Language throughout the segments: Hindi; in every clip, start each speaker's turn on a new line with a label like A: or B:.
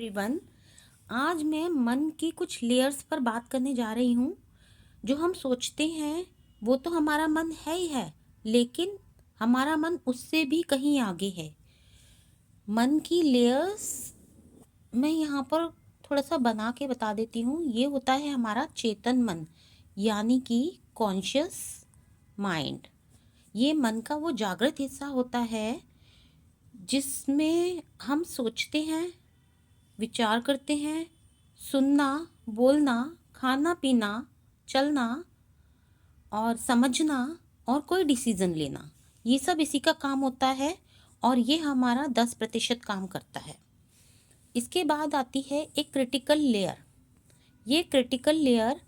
A: एवरीवन, आज मैं मन की कुछ लेयर्स पर बात करने जा रही हूँ। जो हम सोचते हैं वो तो हमारा मन है ही है, लेकिन हमारा मन उससे भी कहीं आगे है। मन की लेयर्स मैं यहाँ पर थोड़ा सा बना के बता देती हूँ। ये होता है हमारा चेतन मन, यानी कि कॉन्शियस माइंड। ये मन का वो जागृत हिस्सा होता है जिसमें हम सोचते हैं, विचार करते हैं, सुनना, बोलना, खाना पीना, चलना और समझना और कोई डिसीजन लेना, ये सब इसी का काम होता है। और ये हमारा 10% काम करता है। इसके बाद आती है एक क्रिटिकल लेयर। ये क्रिटिकल लेयर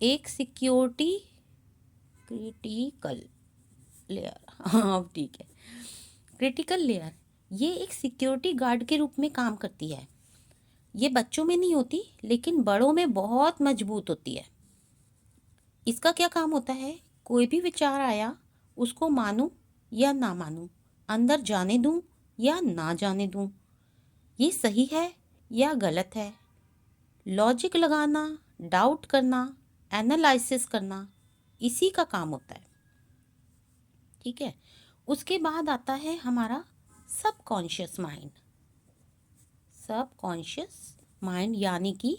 A: एक क्रिटिकल लेयर हाँ ठीक है। क्रिटिकल लेयर ये एक सिक्योरिटी गार्ड के रूप में काम करती है। ये बच्चों में नहीं होती, लेकिन बड़ों में बहुत मजबूत होती है। इसका क्या काम होता है? कोई भी विचार आया, उसको मानूं या ना मानूं, अंदर जाने दूं या ना जाने दूं, ये सही है या गलत है, लॉजिक लगाना, डाउट करना, एनालिसिस करना, इसी का काम होता है। ठीक है। उसके बाद आता है हमारा सबकॉन्शियस माइंड। सबकॉन्शियस माइंड यानी कि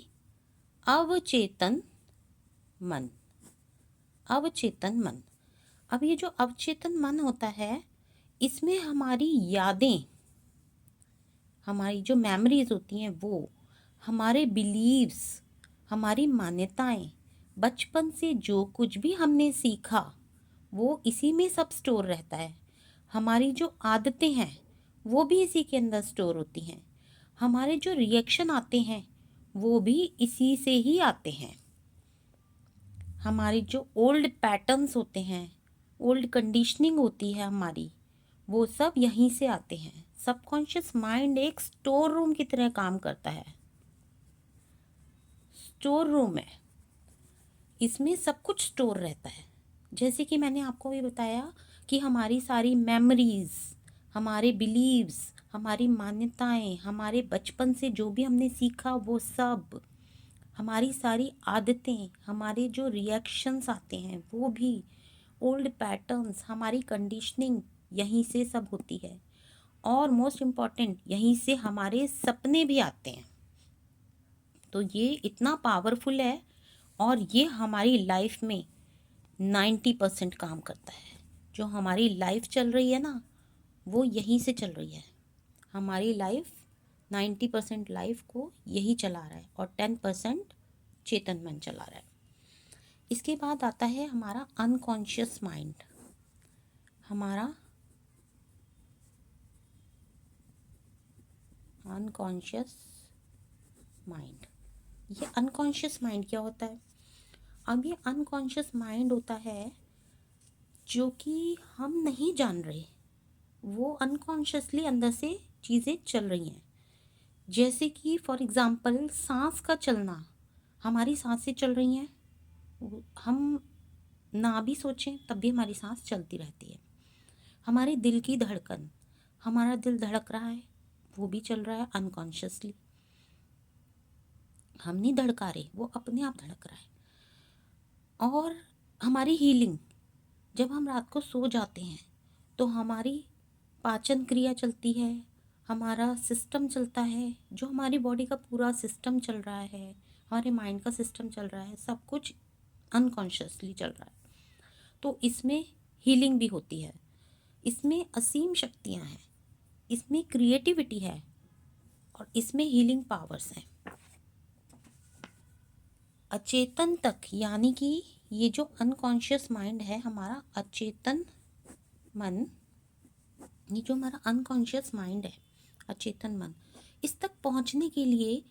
A: अवचेतन मन। अवचेतन मन। अब ये जो अवचेतन मन होता है, इसमें हमारी यादें, हमारी जो मेमोरीज होती हैं, वो हमारे बिलीव्स, हमारी मान्यताएं, बचपन से जो कुछ भी हमने सीखा वो इसी में सब स्टोर रहता है। हमारी जो आदतें हैं वो भी इसी के अंदर स्टोर होती हैं। हमारे जो रिएक्शन आते हैं वो भी इसी से ही आते हैं। हमारी जो ओल्ड पैटर्न्स होते हैं, ओल्ड कंडीशनिंग होती है हमारी, वो सब यहीं से आते हैं। सबकॉन्शियस माइंड एक स्टोर रूम की तरह काम करता है। स्टोर रूम है, इसमें सब कुछ स्टोर रहता है। जैसे कि मैंने आपको भी बताया कि हमारी सारी मेमोरीज, हमारे बिलीव्स, हमारी मान्यताएं, हमारे बचपन से जो भी हमने सीखा वो सब, हमारी सारी आदतें, हमारे जो रिएक्शंस आते हैं वो भी, ओल्ड पैटर्न्स, हमारी कंडीशनिंग, यहीं से सब होती है। और मोस्ट इम्पॉर्टेंट, यहीं से हमारे सपने भी आते हैं। तो ये इतना पावरफुल है और ये हमारी लाइफ में 90% काम करता है। जो हमारी लाइफ चल रही है ना, वो यहीं से चल रही है। हमारी लाइफ 90% लाइफ को यही चला रहा है और 10% चेतन मन चला रहा है। इसके बाद आता है हमारा अनकॉन्शियस माइंड। हमारा अनकॉन्शियस माइंड। ये अनकॉन्शियस माइंड क्या होता है? अब ये अनकॉन्शियस माइंड होता है जो कि हम नहीं जान रहे, वो अनकॉन्शियसली अंदर से चीज़ें चल रही हैं। जैसे कि फॉर एग्ज़ाम्पल सांस का चलना, हमारी सांसें चल रही हैं, हम ना भी सोचें तब भी हमारी सांस चलती रहती है। हमारे दिल की धड़कन, हमारा दिल धड़क रहा है, वो भी चल रहा है अनकॉन्शियसली। हम नहीं धड़का रहे, वो अपने आप धड़क रहा है। और हमारी हीलिंग, जब हम रात को सो जाते हैं तो हमारी पाचन क्रिया चलती है, हमारा सिस्टम चलता है, जो हमारी बॉडी का पूरा सिस्टम चल रहा है, हमारे माइंड का सिस्टम चल रहा है, सब कुछ अनकॉन्शियसली चल रहा है। तो इसमें हीलिंग भी होती है, इसमें असीम शक्तियाँ हैं, इसमें क्रिएटिविटी है और इसमें हीलिंग पावर्स हैं। अचेतन तक, यानी कि ये जो अनकॉन्शियस माइंड है, हमारा अचेतन मन, ये जो हमारा अनकॉन्शियस माइंड है, अचेतन मन, इस तक पहुंचने के लिए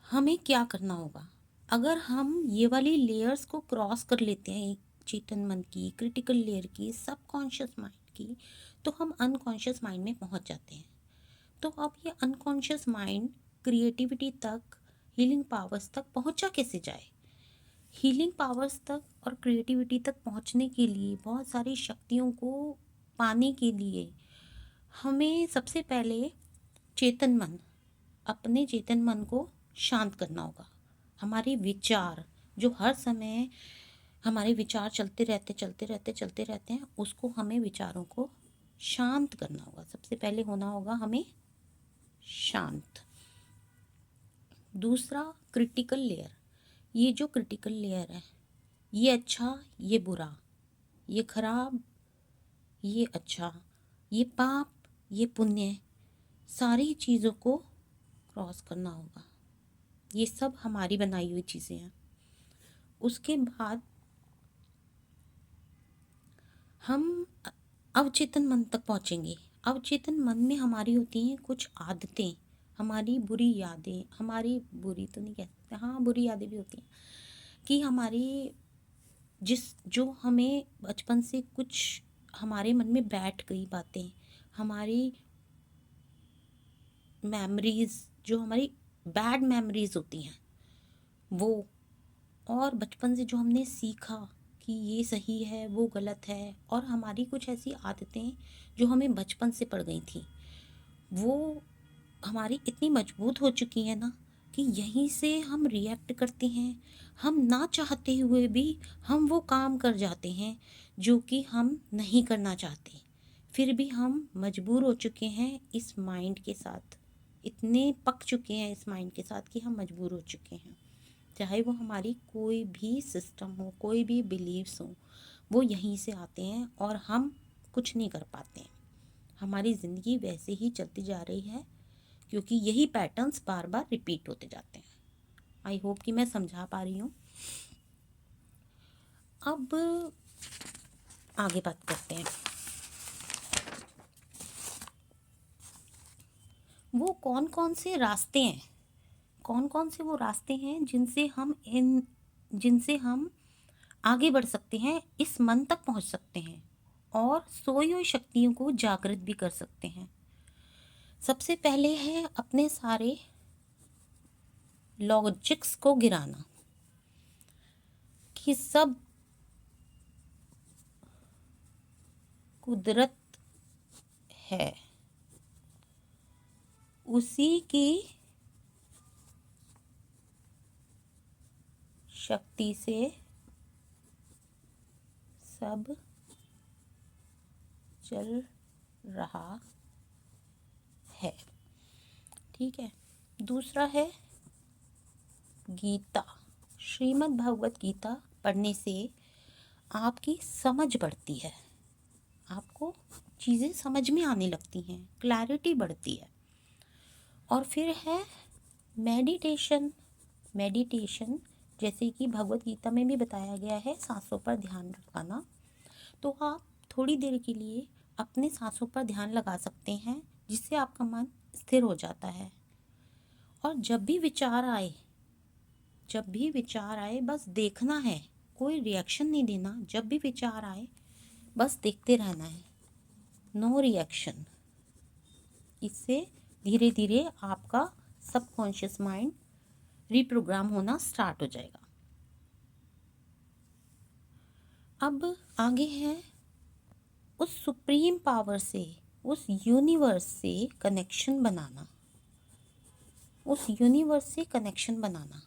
A: हमें क्या करना होगा? अगर हम ये वाली लेयर्स को क्रॉस कर लेते हैं, चेतन मन की, क्रिटिकल लेयर की, सबकॉन्शियस माइंड की, तो हम अनकॉन्शियस माइंड में पहुंच जाते हैं। तो अब ये अनकॉन्शियस माइंड क्रिएटिविटी तक, हीलिंग पावर्स तक पहुंचा कैसे जाए? हीलिंग पावर्स तक और क्रिएटिविटी तक पहुंचने के लिए, बहुत सारी शक्तियों को पाने के लिए, हमें सबसे पहले चेतन मन, अपने चेतन मन को शांत करना होगा। हमारे विचार जो हर समय हमारे विचार चलते रहते हैं, उसको हमें विचारों को शांत करना होगा। सबसे पहले होना होगा हमें शांत। दूसरा क्रिटिकल लेयर। ये जो क्रिटिकल लेयर है, ये अच्छा, ये बुरा, ये खराब, ये अच्छा, ये पाप, ये पुण्य, सारी चीज़ों को क्रॉस करना होगा। ये सब हमारी बनाई हुई चीज़ें हैं। उसके बाद हम अवचेतन मन तक पहुँचेंगे। अवचेतन मन में हमारी होती हैं कुछ आदतें, हमारी बुरी यादें, हमारी बुरी तो नहीं कह सकते, हाँ बुरी यादें भी होती हैं, कि हमारी जो हमें बचपन से कुछ हमारे मन में बैठ गई बातें, हमारी मेमोरीज, जो हमारी बैड मेमोरीज होती हैं वो, और बचपन से जो हमने सीखा कि ये सही है वो गलत है, और हमारी कुछ ऐसी आदतें जो हमें बचपन से पड़ गई थी, वो हमारी इतनी मजबूत हो चुकी है ना कि यहीं से हम रिएक्ट करते हैं। हम ना चाहते हुए भी हम वो काम कर जाते हैं जो कि हम नहीं करना चाहते, फिर भी हम मजबूर हो चुके हैं इस माइंड के साथ, इतने पक चुके हैं इस माइंड के साथ कि हम मजबूर हो चुके हैं। चाहे वो हमारी कोई भी सिस्टम हो, कोई भी बिलीव्स हो, वो यहीं से आते हैं और हम कुछ नहीं कर पाते हैं। हमारी ज़िंदगी वैसे ही चलती जा रही है क्योंकि यही पैटर्न्स बार बार रिपीट होते जाते हैं। आई होप कि मैं समझा पा रही हूँ। अब आगे बात करते हैं। वो कौन कौन से रास्ते हैं, कौन कौन से वो रास्ते हैं जिनसे हम आगे बढ़ सकते हैं, इस मन तक पहुंच सकते हैं और सोई हुई शक्तियों को जागृत भी कर सकते हैं। सबसे पहले है अपने सारे लॉजिक्स को गिराना कि सब कुदरत है, उसी की शक्ति से सब चल रहा है। ठीक है। दूसरा है गीता। श्रीमद् भगवत गीता पढ़ने से आपकी समझ बढ़ती है, आपको चीज़ें समझ में आने लगती हैं, क्लैरिटी बढ़ती है। और फिर है मेडिटेशन। मेडिटेशन जैसे कि भगवत गीता में भी बताया गया है, सांसों पर ध्यान लगाना। तो आप थोड़ी देर के लिए अपने सांसों पर ध्यान लगा सकते हैं, जिससे आपका मन स्थिर हो जाता है। और जब भी विचार आए बस देखना है, कोई रिएक्शन नहीं देना। जब भी विचार आए बस देखते रहना है, नो रिएक्शन। इससे धीरे धीरे आपका सबकॉन्शियस माइंड रिप्रोग्राम होना स्टार्ट हो जाएगा। अब आगे है उस सुप्रीम पावर से, उस यूनिवर्स से कनेक्शन बनाना। उस यूनिवर्स से कनेक्शन बनाना।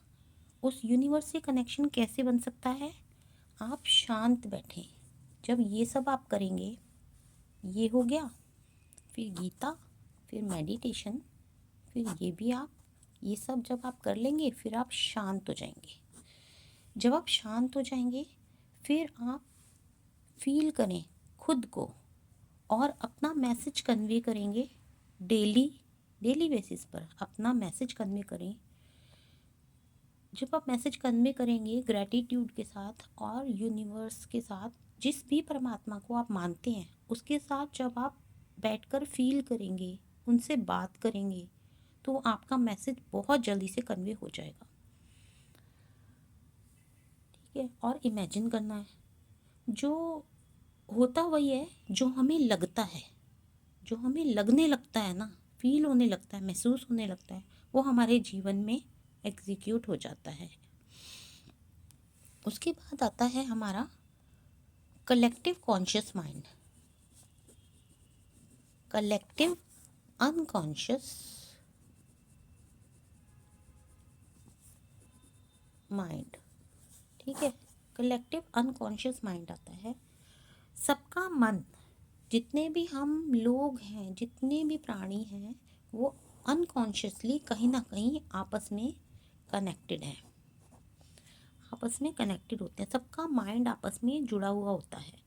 A: उस यूनिवर्स से कनेक्शन कैसे बन सकता है? आप शांत बैठें। जब ये सब आप करेंगे, ये हो गया, फिर गीता, फिर मेडिटेशन, फिर ये सब जब आप कर लेंगे फिर आप शांत हो जाएंगे। जब आप शांत हो जाएंगे फिर आप फील करें खुद को और अपना मैसेज कन्वे करेंगे। डेली बेसिस पर अपना मैसेज कन्वे करें। जब आप मैसेज कन्वे करेंगे ग्रैटिट्यूड के साथ और यूनिवर्स के साथ, जिस भी परमात्मा को आप मानते हैं उसके साथ जब आप बैठकर फील करेंगे, उनसे बात करेंगे, तो आपका मैसेज बहुत जल्दी से कन्वे हो जाएगा। ठीक है। और इमेजिन करना है, जो होता वही है जो हमें लगता है, जो हमें लगने लगता है ना, फील होने लगता है, महसूस होने लगता है, वो हमारे जीवन में एग्जीक्यूट हो जाता है। उसके बाद आता है हमारा collective conscious mind. Collective unconscious mind, ठीक है, कलेक्टिव अनकॉन्शियस माइंड आता है। सबका मन, जितने भी हम लोग हैं, जितने भी प्राणी हैं, वो अनकॉन्शियसली कहीं ना कहीं आपस में कनेक्टेड है, आपस में कनेक्टेड होते हैं। सबका माइंड आपस में जुड़ा हुआ होता है।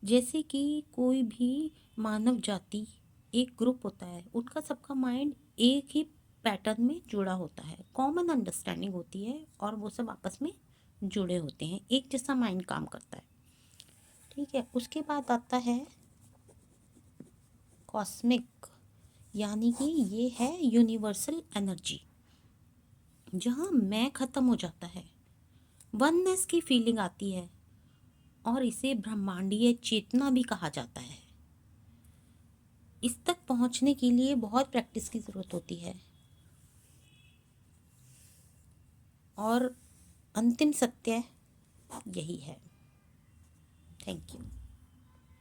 A: जैसे कि कोई भी मानव जाति एक ग्रुप होता है, उनका सबका माइंड एक ही पैटर्न में जुड़ा होता है, कॉमन अंडरस्टैंडिंग होती है और वो सब आपस में जुड़े होते हैं, एक जैसा माइंड काम करता है, ठीक है। उसके बाद आता है कॉस्मिक, यानी कि ये है यूनिवर्सल एनर्जी, जहाँ मैं ख़त्म हो जाता है, वननेस की फीलिंग आती है और इसे ब्रह्मांडीय चेतना भी कहा जाता है। इस तक पहुँचने के लिए बहुत प्रैक्टिस की ज़रूरत होती है और अंतिम सत्य यही है। Thank you.